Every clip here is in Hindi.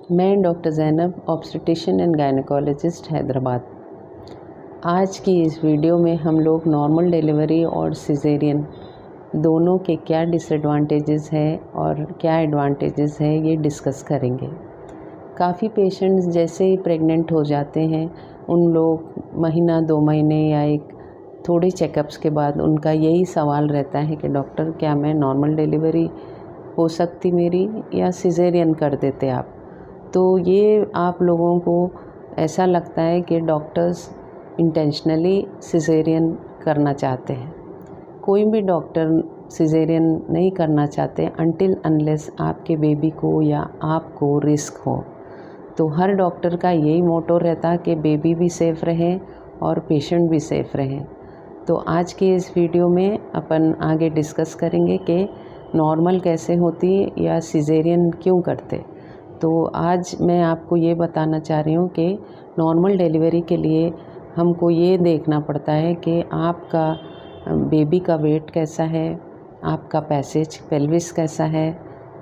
मैं doctor Zainab, obstetrician and gynaecologist, Hyderabad. आज की इस वीडियो में हम लोग नॉर्मल डिलीवरी और सिज़ेरियन दोनों के क्या डिसएडवांटेजेस हैं और क्या एडवांटेजेस हैं ये डिस्कस करेंगे। काफ़ी पेशेंट्स जैसे ही प्रेग्नेंट हो जाते हैं उन लोग महीना 2 महीने या एक थोड़े चेकअप्स के बाद उनका यही सवाल रहता है कि डॉक्टर क्या मैं नॉर्मल डिलीवरी हो सकती मेरी या सिज़ेरियन कर देते आप। तो ये आप लोगों को ऐसा लगता है कि डॉक्टर्स इंटेंशनली सिज़ेरियन करना चाहते हैं। कोई भी डॉक्टर सिज़ेरियन नहीं करना चाहते अनटिल अनलेस आपके बेबी को या आपको रिस्क हो। तो हर डॉक्टर का यही मोटो रहता है कि बेबी भी सेफ़ रहे और पेशेंट भी सेफ़ रहें। तो आज के इस वीडियो में अपन आगे डिस्कस करेंगे कि नॉर्मल कैसे होती या सिज़ेरियन क्यों करते। तो आज मैं आपको ये बताना चाह रही हूँ कि नॉर्मल डिलीवरी के लिए हमको ये देखना पड़ता है कि आपका बेबी का वेट कैसा है, आपका पैसेज पेल्विस कैसा है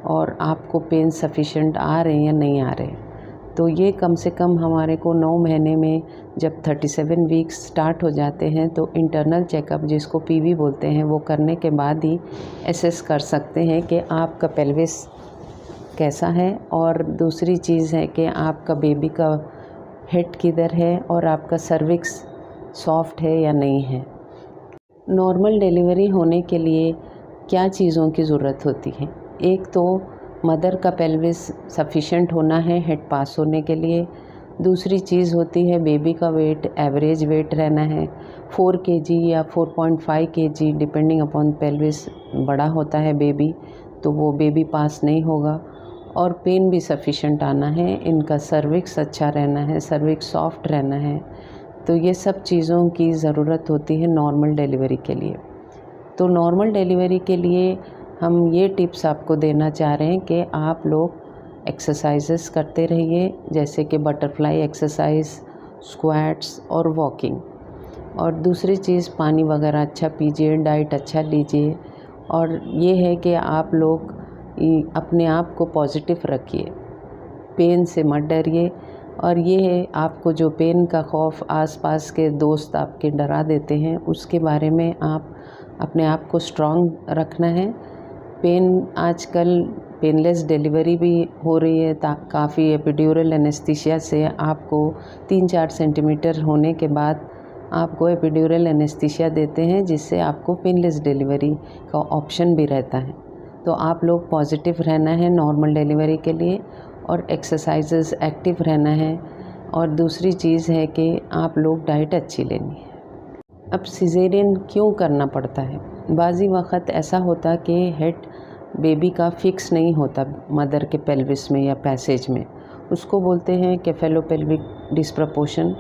और आपको पेन सफिशिएंट आ रहे हैं या नहीं आ रहे। तो ये कम से कम हमारे को 9 महीने में जब 37 वीक्स स्टार्ट हो जाते हैं तो इंटरनल चेकअप जिसको पीवी बोलते हैं वो करने के बाद ही एसेस कर सकते हैं कि आपका पेल्विस कैसा है। और दूसरी चीज़ है कि आपका बेबी का हेड किधर है और आपका सर्विक्स सॉफ्ट है या नहीं है। नॉर्मल डिलीवरी होने के लिए क्या चीज़ों की ज़रूरत होती है। एक तो मदर का पेल्विस सफिशिएंट होना है हेड पास होने के लिए। दूसरी चीज़ होती है बेबी का वेट एवरेज वेट रहना है 4 kg या 4.5 kg डिपेंडिंग अपॉन पेल्विस बड़ा होता है बेबी तो वो बेबी पास नहीं होगा। और पेन भी सफिशिएंट आना है, इनका सर्विक्स अच्छा रहना है, सर्विक्स सॉफ्ट रहना है। तो ये सब चीज़ों की ज़रूरत होती है नॉर्मल डिलीवरी के लिए। तो नॉर्मल डिलीवरी के लिए हम ये टिप्स आपको देना चाह रहे हैं कि आप लोग एक्सरसाइजेस करते रहिए जैसे कि बटरफ्लाई एक्सरसाइज, स्क्वाट्स और वॉकिंग। और दूसरी चीज़ पानी वगैरह अच्छा पीजिए, डाइट अच्छा लीजिए। और ये है कि आप लोग अपने आप को पॉजिटिव रखिए, पेन से मत डरिए। और ये है आपको जो पेन का खौफ आसपास के दोस्त आपके डरा देते हैं उसके बारे में आप अपने आप को स्ट्रॉन्ग रखना है। पेन आजकल पेनलेस डिलीवरी भी हो रही है, काफ़ी एपिड्यूरल एनेस्थीसिया से आपको 3-4 सेंटीमीटर होने के बाद आपको एपिड्यूरल एनेस्थीसिया देते हैं जिससे आपको पेनलेस डिलीवरी का ऑप्शन भी रहता है। तो आप लोग पॉजिटिव रहना है नॉर्मल डिलीवरी के लिए और एक्सरसाइजेस एक्टिव रहना है। और दूसरी चीज़ है कि आप लोग डाइट अच्छी लेनी है। अब सिज़ेरियन क्यों करना पड़ता है। बाज़ी वक़्त ऐसा होता कि हेड बेबी का फिक्स नहीं होता मदर के पेल्विस में या पैसेज में, उसको बोलते हैं केफेलोपेल्विक डिस्प्रपोर्शन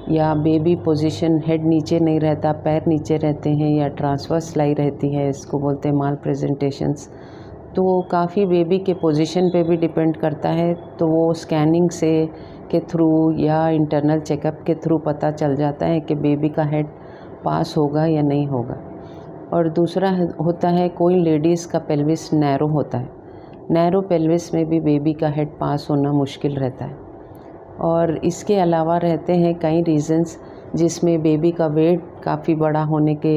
या बेबी पोजीशन हेड नीचे नहीं रहता, पैर नीचे रहते हैं या ट्रांसवर्स लाई रहती है, इसको बोलते हैं माल प्रेजेंटेशंस। तो काफ़ी बेबी के पोजीशन पे भी डिपेंड करता है। तो वो स्कैनिंग से के थ्रू या इंटरनल चेकअप के थ्रू पता चल जाता है कि बेबी का हेड पास होगा या नहीं होगा। और दूसरा होता है कोई लेडीज़ का पेल्विस नैरो होता है, नैरो पेल्विस में भी बेबी का हेड पास होना मुश्किल रहता है। और इसके अलावा रहते हैं कई रीज़न्स जिसमें बेबी का वेट काफ़ी बड़ा होने के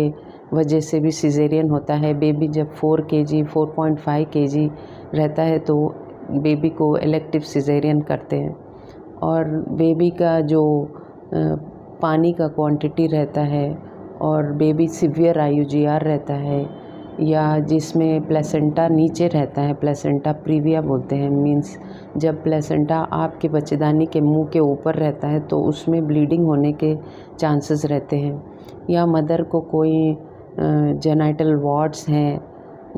वजह से भी सिज़ेरियन होता है। बेबी जब 4 kg 4.5 kg रहता है तो बेबी को इलेक्टिव सिज़ेरियन करते हैं। और बेबी का जो पानी का क्वांटिटी रहता है और बेबी सीवियर IUGR रहता है या जिसमें प्लेसेंटा नीचे रहता है, प्लेसेंटा प्रीविया बोलते हैं, मींस जब प्लेसेंटा आपके बच्चेदानी के मुंह के ऊपर रहता है तो उसमें ब्लीडिंग होने के चांसेस रहते हैं। या मदर को कोई जेनाइटल वार्ड्स हैं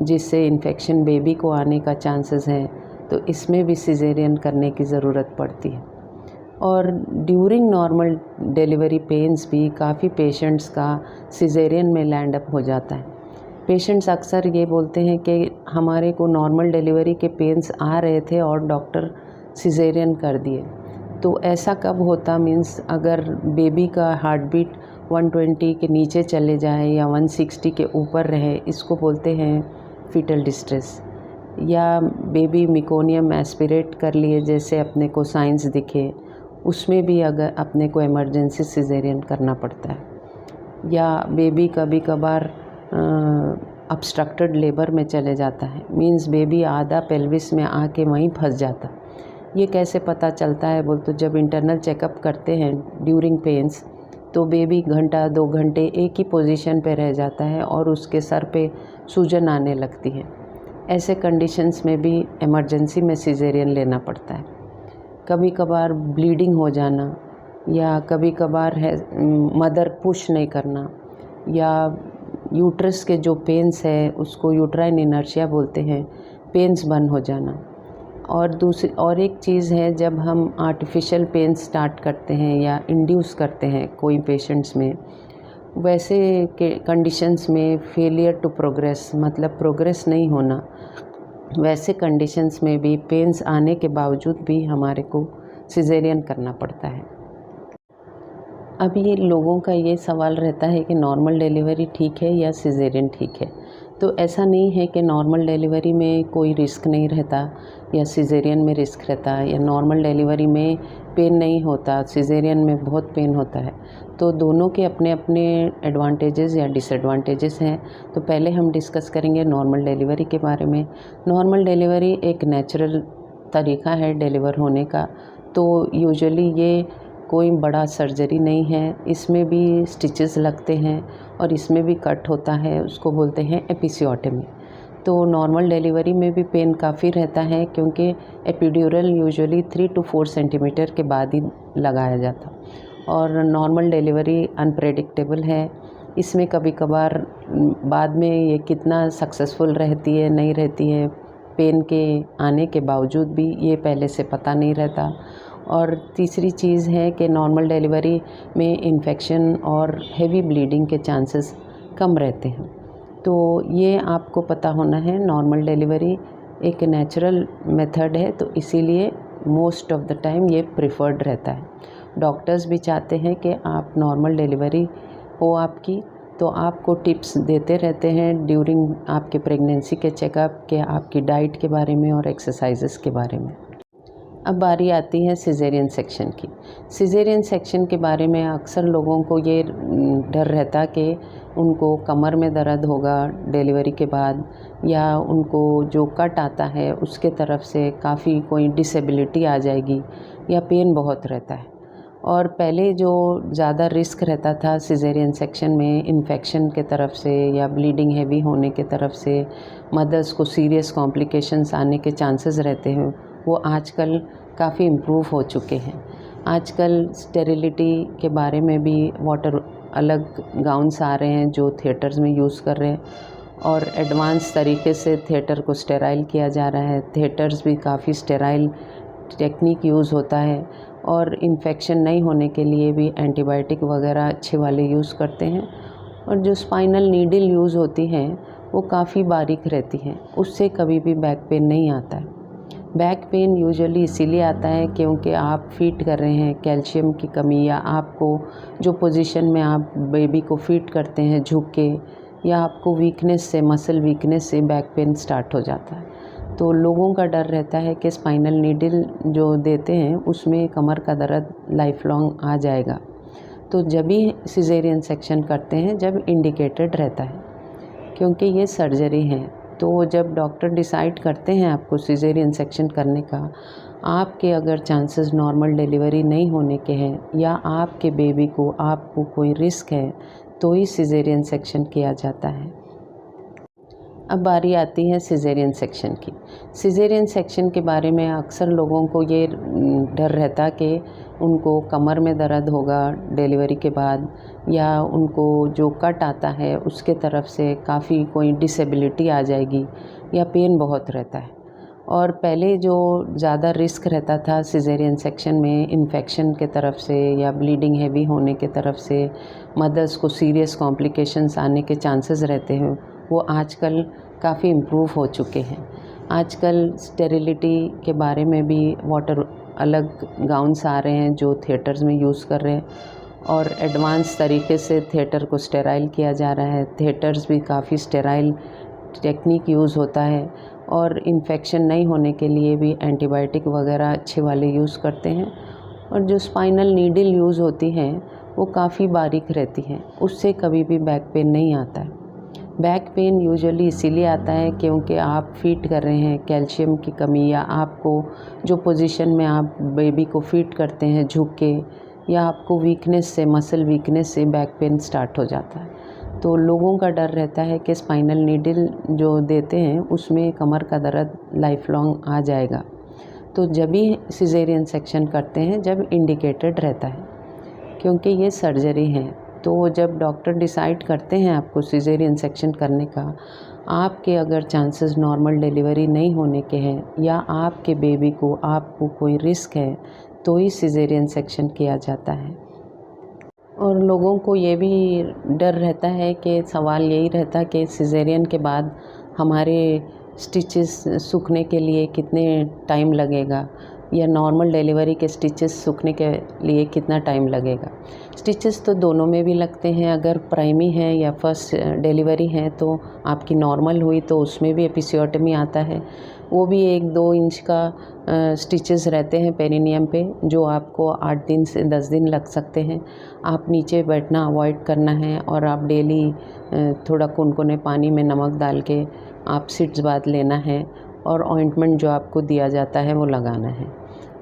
जिससे इन्फेक्शन बेबी को आने का चांसेस है, तो इसमें भी सिज़ेरियन करने की ज़रूरत पड़ती है। और ड्यूरिंग नॉर्मल डिलीवरी पेन्स भी काफ़ी पेशेंट्स का सिज़ेरियन में लैंड अप हो जाता है। पेशेंट्स अक्सर ये बोलते हैं कि हमारे को नॉर्मल डिलीवरी के पेन्स आ रहे थे और डॉक्टर सिज़ेरियन कर दिए। तो ऐसा कब होता, मीन्स अगर बेबी का हार्ट बीट 120 के नीचे चले जाए या 160 के ऊपर रहे, इसको बोलते हैं फीटल डिस्ट्रेस। या बेबी मिकोनियम एस्पिरेट कर लिए जैसे अपने को साइंस दिखे, उसमें भी अगर अपने को इमरजेंसी सिजेरियन करना पड़ता है। या बेबी कभी कभार obstructed लेबर में चले जाता है, मींस बेबी आधा पेल्विस में आके वहीं फंस जाता। ये कैसे पता चलता है बोल तो जब इंटरनल चेकअप करते हैं ड्यूरिंग पेंस, तो बेबी घंटा 2 घंटे एक ही पोजीशन पे रह जाता है और उसके सर पे सूजन आने लगती है। ऐसे कंडीशंस में भी इमरजेंसी में सिजेरियन लेना पड़ता है। कभी कभार ब्लीडिंग हो जाना, या कभी कभार है मदर पुश नहीं करना, या यूट्रस के जो पेन्स है उसको यूट्राइन इनर्शिया बोलते हैं, पेन्स बंद हो जाना। और एक चीज़ है, जब हम आर्टिफिशियल पेन स्टार्ट करते हैं या इंड्यूस करते हैं कोई पेशेंट्स में, वैसे के कंडीशंस में फेलियर टू प्रोग्रेस मतलब प्रोग्रेस नहीं होना, वैसे कंडीशंस में भी पेन्स आने के बावजूद भी हमारे को सिजेरियन करना पड़ता है। अब ये लोगों का ये सवाल रहता है कि नॉर्मल डिलीवरी ठीक है या सिजेरियन ठीक है। तो ऐसा नहीं है कि नॉर्मल डिलीवरी में कोई रिस्क नहीं रहता या सिजेरियन में रिस्क रहता है, या नॉर्मल डिलीवरी में पेन नहीं होता, सिजेरियन में बहुत पेन होता है। तो दोनों के अपने अपने एडवांटेजेस या डिसएडवांटेजेस हैं। तो पहले हम डिस्कस करेंगे नॉर्मल डिलीवरी के बारे में। नॉर्मल डिलीवरी एक नेचुरल तरीका है डिलीवर होने का। तो यूजुअली ये कोई बड़ा सर्जरी नहीं है, इसमें भी स्टिचेस लगते हैं और इसमें भी कट होता है, उसको बोलते हैं एपिसियोटमी। तो नॉर्मल डिलीवरी में भी पेन काफ़ी रहता है, क्योंकि एपिड्यूरल यूजुअली 3 to 4 सेंटीमीटर के बाद ही लगाया जाता। और नॉर्मल डिलीवरी अनप्रेडिक्टेबल है, इसमें कभी कभार बाद में ये कितना सक्सेसफुल रहती है नहीं रहती है, पेन के आने के बावजूद भी ये पहले से पता नहीं रहता। और तीसरी चीज़ है कि नॉर्मल डिलीवरी में इन्फेक्शन और हेवी ब्लीडिंग के चांसेस कम रहते हैं। तो ये आपको पता होना है, नॉर्मल डिलीवरी एक नेचुरल मेथड है, तो इसीलिए मोस्ट ऑफ द टाइम ये प्रिफर्ड रहता है। डॉक्टर्स भी चाहते हैं कि आप नॉर्मल डिलीवरी हो आपकी, तो आपको टिप्स देते रहते हैं ड्यूरिंग आपके प्रेगनेंसी के चेकअप के, आपकी डाइट के बारे में और एक्सरसाइजेस के बारे में। अब बारी आती है सिजेरियन सेक्शन की। सिजेरियन सेक्शन के बारे में अक्सर लोगों को ये डर रहता कि उनको कमर में दर्द होगा डिलीवरी के बाद, या उनको जो कट आता है उसके तरफ से काफ़ी कोई डिसेबिलिटी आ जाएगी, या पेन बहुत रहता है। और पहले जो ज़्यादा रिस्क रहता था सिजेरियन सेक्शन में इन्फेक्शन के तरफ से या ब्लीडिंग हैवी होने के तरफ से, मदर्स को सीरियस कॉम्प्लिकेशंस आने के चांसेस रहते हैं, वो आजकल काफ़ी इम्प्रूव हो चुके हैं। आजकल स्टेरिलिटी के बारे में भी वाटर अलग गाउन्स आ रहे हैं जो थिएटर्स में यूज़ कर रहे हैं, और एडवांस तरीके से थिएटर को स्टेराइल किया जा रहा है। थिएटर्स भी काफ़ी स्टेराइल टेक्निक यूज़ होता है, और इन्फेक्शन नहीं होने के लिए भी एंटीबायोटिक वगैरह अच्छे वाले यूज़ करते हैं। और जो स्पाइनल नीडल यूज़ होती हैं वो काफ़ी बारीक रहती हैं, उससे कभी भी बैक पेन नहीं आता है। बैक पेन यूजुअली इसीलिए आता है क्योंकि आप फीड कर रहे हैं कैल्शियम की कमी, या आपको जो पोजीशन में आप बेबी को फीड करते हैं झुक के, या आपको वीकनेस से, मसल वीकनेस से बैक पेन स्टार्ट हो जाता है। तो लोगों का डर रहता है कि स्पाइनल नीडल जो देते हैं उसमें कमर का दर्द लाइफ लॉन्ग आ जाएगा। तो जब भी सिजेरियन सेक्शन करते हैं जब इंडिकेटेड रहता है, क्योंकि ये सर्जरी है। तो जब डॉक्टर डिसाइड करते हैं आपको सिजेरियन सेक्शन करने का, आपके अगर चांसेस नॉर्मल डिलीवरी नहीं होने के हैं, या आपके बेबी को आपको कोई रिस्क है, तो ही सिजेरियन सेक्शन किया जाता है। अब बारी आती है सिजेरियन सेक्शन की। सिजेरियन सेक्शन के बारे में अक्सर लोगों को ये डर रहता कि उनको कमर में दर्द होगा डिलीवरी के बाद, या उनको जो कट आता है उसके तरफ से काफ़ी कोई डिसेबिलिटी आ जाएगी, या पेन बहुत रहता है। और पहले जो ज़्यादा रिस्क रहता था सिजेरियन सेक्शन में इन्फेक्शन के तरफ से या ब्लीडिंग हैवी होने के तरफ से, मदर्स को सीरियस कॉम्प्लिकेशंस आने के चांसेस रहते हैं, वो आजकल काफ़ी इम्प्रूव हो चुके हैं। आजकल स्टेरिलिटी के बारे में भी वाटर अलग गाउन्स आ रहे हैं जो थिएटर्स में यूज़ कर रहे हैं, और एडवांस तरीके से थिएटर को स्टेराइल किया जा रहा है। थिएटर्स भी काफ़ी स्टेराइल टेक्निक यूज़ होता है, और इन्फेक्शन नहीं होने के लिए भी एंटीबायोटिक वगैरह अच्छे वाले यूज़ करते हैं। और जो स्पाइनल नीडल यूज़ होती हैं वो काफ़ी बारीक रहती हैं, उससे कभी भी बैक पेन नहीं आता है। बैक पेन यूजुअली इसीलिए आता है क्योंकि आप फीड कर रहे हैं कैल्शियम की कमी, या आपको जो पोजीशन में आप बेबी को फीड करते हैं झुक के, या आपको वीकनेस से, मसल वीकनेस से बैक पेन स्टार्ट हो जाता है। तो लोगों का डर रहता है कि स्पाइनल नीडल जो देते हैं उसमें कमर का दर्द लाइफ लॉन्ग आ जाएगा। तो जब भी सिजेरियन सेक्शन करते हैं जब इंडिकेटेड रहता है, क्योंकि ये सर्जरी है। तो जब डॉक्टर डिसाइड करते हैं आपको सिजेरियन सेक्शन करने का, आपके अगर चांसेस नॉर्मल डिलीवरी नहीं होने के हैं या आपके बेबी को आपको कोई रिस्क है तो ही सिजेरियन सेक्शन किया जाता है। और लोगों को ये भी डर रहता है कि सवाल यही रहता है कि सिजेरियन के बाद हमारे स्टिचेस सूखने के लिए कितने टाइम लगेगा, या नॉर्मल डिलीवरी के स्टिचेस सूखने के लिए कितना टाइम लगेगा। स्टिचेस तो दोनों में भी लगते हैं, अगर प्राइमी है या फर्स्ट डिलीवरी है तो आपकी नॉर्मल हुई तो उसमें भी एपिसियोटमी आता है, वो भी 1-2 इंच का स्टिचेस रहते हैं पेरिनियम पे, जो आपको 8 दिन से 10 दिन लग सकते हैं। आप नीचे बैठना अवॉइड करना है और आप डेली थोड़ा कुनकुने पानी में नमक डाल के आप सिट्स बाथ लेना है, और ऑइंटमेंट जो आपको दिया जाता है वो लगाना है।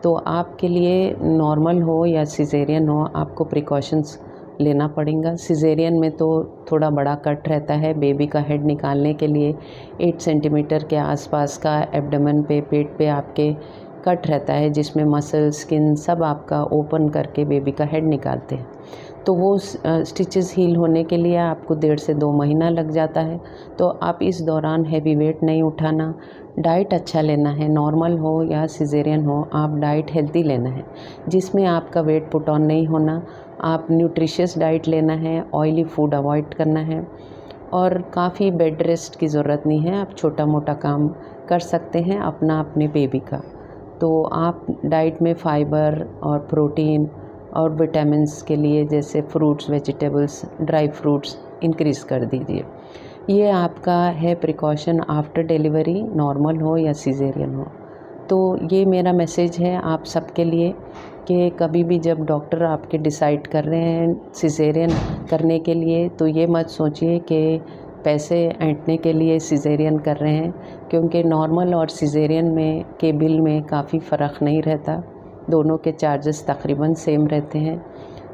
तो आपके लिए नॉर्मल हो या सिजेरियन हो, आपको प्रिकॉशंस लेना पड़ेगा। सिजेरियन में तो थोड़ा बड़ा कट रहता है, बेबी का हेड निकालने के लिए 8 सेंटीमीटर के आसपास का एब्डोमेन पे, पेट पे आपके कट रहता है, जिसमें मसल, स्किन सब आपका ओपन करके बेबी का हेड निकालते हैं। तो वो स्टिचेस हील होने के लिए आपको 1.5 से 2 महीना लग जाता है। तो आप इस दौरान हैवी वेट नहीं उठाना, डाइट अच्छा लेना है, नॉर्मल हो या सिजेरियन हो, आप डाइट हेल्दी लेना है जिसमें आपका वेट पुट ऑन नहीं होना। आप न्यूट्रिशियस डाइट लेना है, ऑयली फूड अवॉइड करना है, और काफ़ी बेड रेस्ट की ज़रूरत नहीं है, आप छोटा मोटा काम कर सकते हैं अपने बेबी का। तो आप डाइट में फाइबर और प्रोटीन और विटामिन्स के लिए जैसे fruits, vegetables, dry fruits increase कर दीजिए। ये आपका है प्रिकॉशन आफ्टर डिलीवरी, नॉर्मल हो या सिजेरियन हो। तो ये मेरा मैसेज है आप सबके लिए कि कभी भी जब डॉक्टर आपके डिसाइड कर रहे हैं सिजेरियन करने के लिए, तो ये मत सोचिए कि पैसे ऐंठने के लिए सिजेरियन कर रहे हैं, क्योंकि नॉर्मल और सिजेरियन में के बिल में काफ़ी फ़र्क नहीं रहता, दोनों के चार्जेस तकरीबन सेम रहते हैं।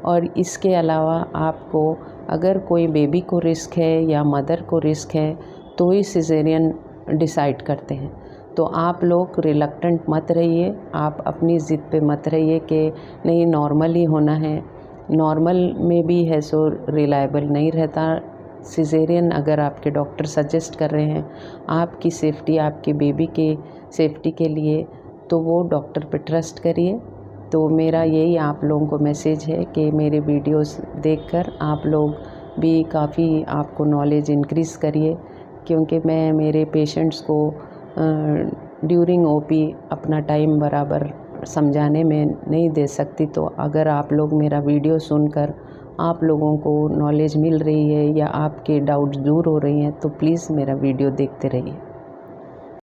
और इसके अलावा आपको अगर कोई बेबी को रिस्क है या मदर को रिस्क है तो ही सिजेरियन डिसाइड करते हैं। तो आप लोग रिलक्टेंट मत रहिए, आप अपनी ज़िद पे मत रहिए कि नहीं नॉर्मल ही होना है। नॉर्मल में भी है सो रिलायबल नहीं रहता। सिजेरियन अगर आपके डॉक्टर सजेस्ट कर रहे हैं आपकी सेफ़्टी, आपके बेबी के सेफ़्टी के लिए, तो वो डॉक्टर पे ट्रस्ट करिए। तो मेरा यही आप लोगों को मैसेज है कि मेरे वीडियोस देखकर आप लोग भी काफ़ी आपको नॉलेज इंक्रीज़ करिए, क्योंकि मैं मेरे पेशेंट्स को ड्यूरिंग ओपी अपना टाइम बराबर समझाने में नहीं दे सकती। तो अगर आप लोग मेरा वीडियो सुनकर आप लोगों को नॉलेज मिल रही है या आपके डाउट्स दूर हो रही हैं तो प्लीज़ मेरा वीडियो देखते रहिए।